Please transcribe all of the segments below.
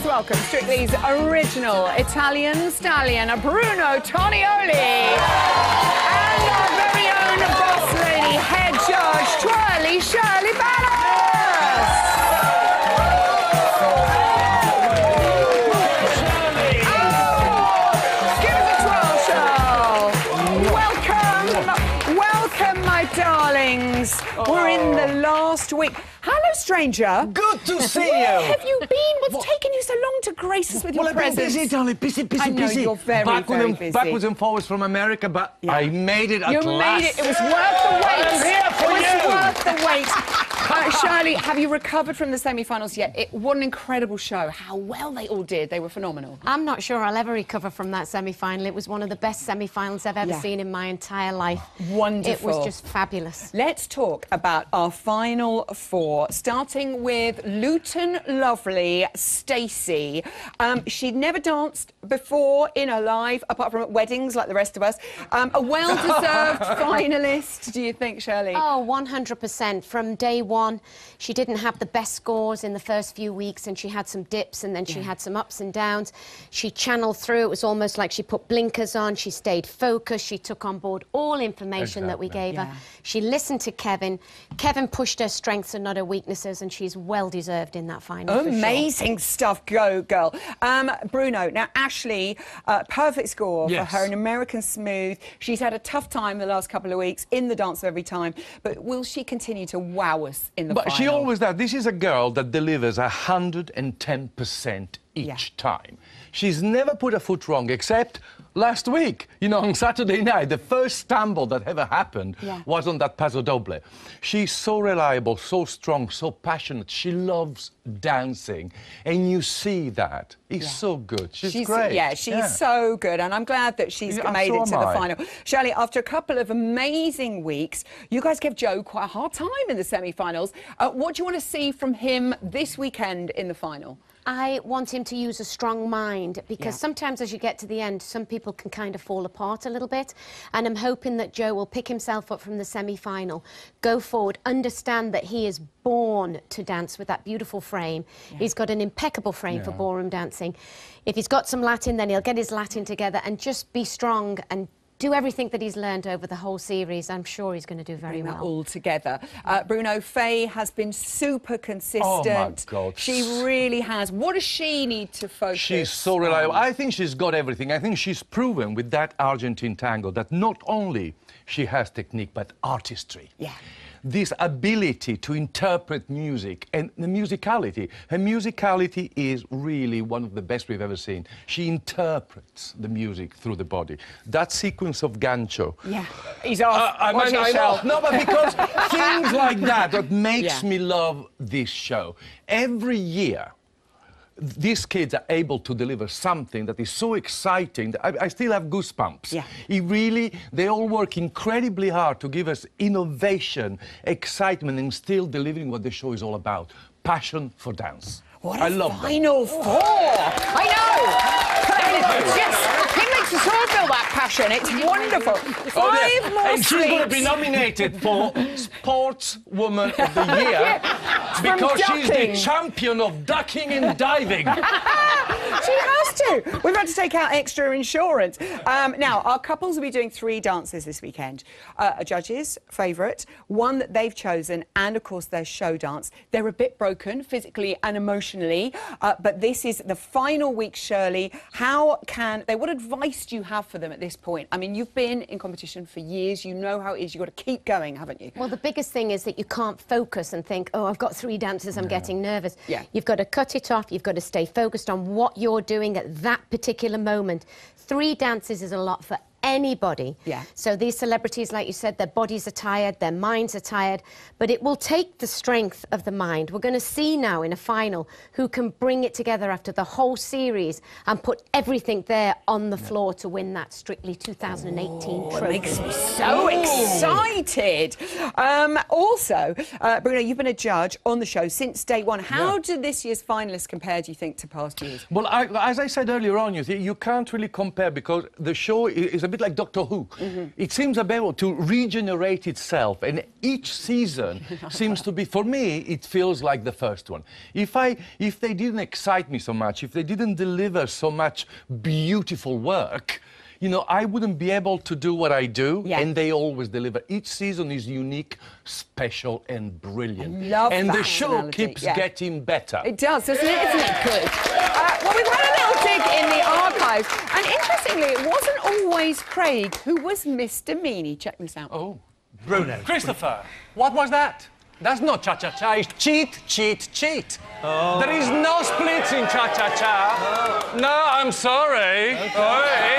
Please welcome Strictly's original Italian stallion, Bruno Tonioli, and our very own boss lady, head judge, Shirley Ballas. Oh, give us a twirl, Shirl. Welcome, my darlings. We're in the last week. Hello, stranger. Good to see you. Where have you been? What's taken you so long to grace us with your presence? I've been busy, darling. Busy. I know, you're very busy. Backwards and forwards from America, but I made it at last. You made it. It was worth the wait. I'm here for you. It was worth the wait. Shirley, have you recovered from the semi-finals yet? What an incredible show. How well they all did. They were phenomenal. I'm not sure I'll ever recover from that semi-final. It was one of the best semi-finals I've ever seen in my entire life. Wonderful. It was just fabulous. Let's talk about our final four, starting with Luton Lovely Stacey. She'd never danced before in her life, apart from at weddings like the rest of us. A well-deserved finalist, do you think, Shirley? Oh, 100%. From day one, she didn't have the best scores in the first few weeks, and she had some dips, and then she had some ups and downs. She channeled through. It was almost like she put blinkers on. She stayed focused. She took on board all information that we gave her. She listened to Kevin. Kevin pushed her strengths and not her weaknesses, and she's well-deserved in that final. Amazing stuff. Go, girl. Bruno, now, Ashley, perfect score for her in American Smooth. She's had a tough time the last couple of weeks in the Dance of Every Time, but will she continue to wow us in the final? But she always does. This is a girl that delivers 110% each time. She's never put a foot wrong, except last week. You know, on Saturday night, the first stumble that ever happened was on that Paso Doble. She's so reliable, so strong, so passionate. She loves dancing, and you see that. It's so good. She's great. Yeah, she's so good, and I'm glad that she's made it to the final. Shirley, after a couple of amazing weeks, you guys gave Joe quite a hard time in the semi-finals. What do you want to see from him this weekend in the final? I want him to use a strong mind, because sometimes as you get to the end, some people can kind of fall apart a little bit. And I'm hoping that Joe will pick himself up from the semi-final, go forward, understand that he is born to dance with that beautiful frame. He's got an impeccable frame for ballroom dancing. If he's got some Latin, then he'll get his Latin together and just be strong and do everything that he's learned over the whole series. I'm sure he's going to do very well. All together. Bruno, Faye has been super consistent. Oh, my God. She really has. What does she need to focus on? She's so reliable. I think she's got everything. I think she's proven with that Argentine tango that not only she has technique, but artistry. This ability to interpret music and the musicality. Her musicality is really one of the best we've ever seen. She interprets the music through the body. That sequence of Gancho. He's off. I know. No, but because things like that makes me love this show. Every year, these kids are able to deliver something that is so exciting that I still have goosebumps. They all work incredibly hard to give us innovation, excitement, and still delivering what the show is all about. Passion for dance. I love final four. I know. It makes us all feel that passion. It's wonderful. Five more and she's going to be nominated for Sportswoman of the Year because she's the champion of ducking and diving. She has to. We've had to take out extra insurance. Now, our couples will be doing 3 dances this weekend. A judge's favourite, one that they've chosen, and, of course, their show dance. They're a bit broken, physically and emotionally, but this is the final week, Shirley. What advice do you have for them at this point? I mean, you've been in competition for years. You know how it is. You've got to keep going, haven't you? Well, the biggest thing is that you can't focus and think, oh, I've got 3 dances, I'm getting nervous. You've got to cut it off. You've got to stay focused on what you're doing at that particular moment. 3 dances is a lot for anybody. So these celebrities, like you said, their bodies are tired, their minds are tired, but it will take the strength of the mind. We're going to see now in a final who can bring it together after the whole series and put everything there on the floor to win that Strictly 2018 trophy. It makes me so excited. Also, Bruno, you've been a judge on the show since day one. How do this year's finalists compare, do you think, to past years? Well, as I said earlier on, you can't really compare because the show is a bit like Doctor Who. It seems to be able to regenerate itself, and each season seems to be, for me, it feels like the first one. If they didn't excite me so much, if they didn't deliver so much beautiful work, you know, I wouldn't be able to do what I do, and they always deliver. Each season is unique, special, and brilliant. Love and that the show analogy. keeps getting better. It does, doesn't it? Isn't it good? Well, we've had a little dig in the archives, and interestingly, it wasn't always Craig who was Mr. Meanie. Check this out. Oh, Bruno. Christopher, what was that? That's not cha-cha-cha, it's cheat, cheat, cheat. Oh. There is no splits in cha-cha-cha. No, I'm sorry. Sorry.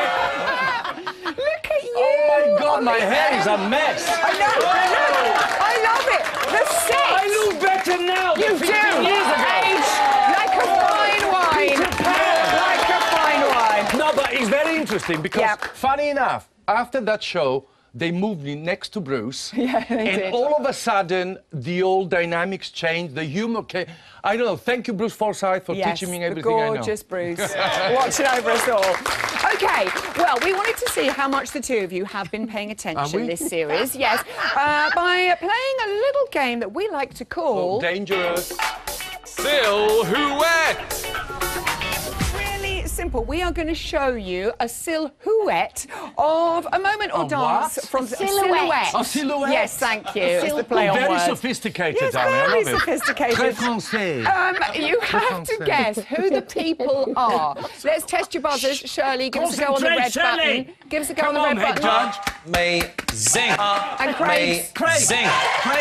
Look at you! oh my God, my hair is a mess. I know, I love it. The set. I look better now You than 15 do. years ago. Age like a fine wine. Like a fine wine. No, but it's very interesting because, funny enough, after that show, they moved me next to Bruce. Yeah, they and did. all of a sudden, the old dynamics changed, the humor came. I don't know, thank you, Bruce Forsyth, for teaching me everything I know. Gorgeous Bruce, watching over us all. OK, well, we wanted to see how much the two of you have been paying attention this series, yes, by playing a little game that we like to call... Dangerous. Silhouette. Really simple. We are going to show you a silhouette of a moment or dance what? from Silhouette. A silhouette? Yes, thank you. It's the play on Very words. sophisticated, Yes, darling. I very love it. sophisticated. Très français. You have to guess who the people are. Let's test your buzzers. Shirley, give us a go on the red Shirley. button. Give us a go Come on the red head button. judge. Amazing. And Craig. Amazing.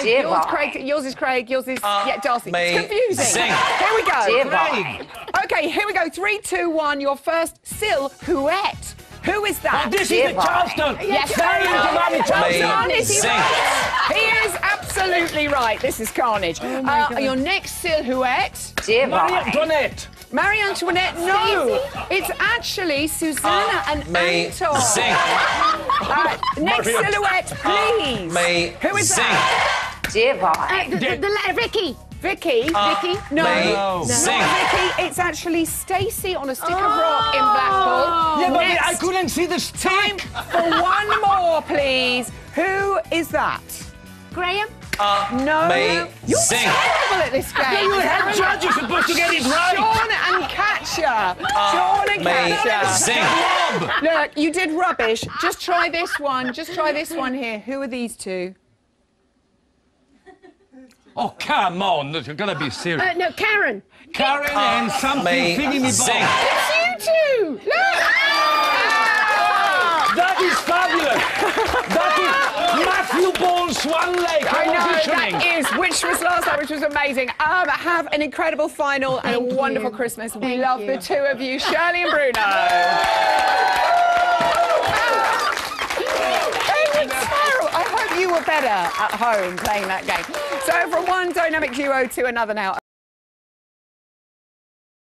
Yours, Craig. Yours is Craig. Yours is Darcy. It's confusing. Amazing. Here we go. Craig. Okay, here we go. 3, 2, 1. Your first silhouette. Who is that? Oh, this is the Charleston. Yes, Very into Charleston. Carnage, is he Amazing. right? He is absolutely right. This is Carnage. Your next silhouette. Marie Antoinette. Marie Antoinette, no. It's actually Susanna and Anton. Next silhouette, please. Who is that? The letter Vicky. Vicky. Vicky? No. No. Not Vicky. It's actually Stacey on a stick of rock in Blackpool. Yeah, but Next, I couldn't see the time stick. for one more, please. Who is that? Graham? No. You're Sing. terrible at this game. You head judge, you're supposed to get it right. Sean and Katja. Sean and Katja. Amazing. Look, you did rubbish. Just try this one. Just try this one here. Who are these two? Oh, come on. You're going to be serious. No, Karen. Karen and something thingy me Amazing. It's you two. Look. That is fabulous. That is Matthew Bourne Swan Lake I know, auditioning. that is, which was last night, which was amazing. Have an incredible final and a wonderful Christmas. We love the two of you, Shirley and Bruno. I hope you were better at home playing that game. So from one dynamic duo to another now.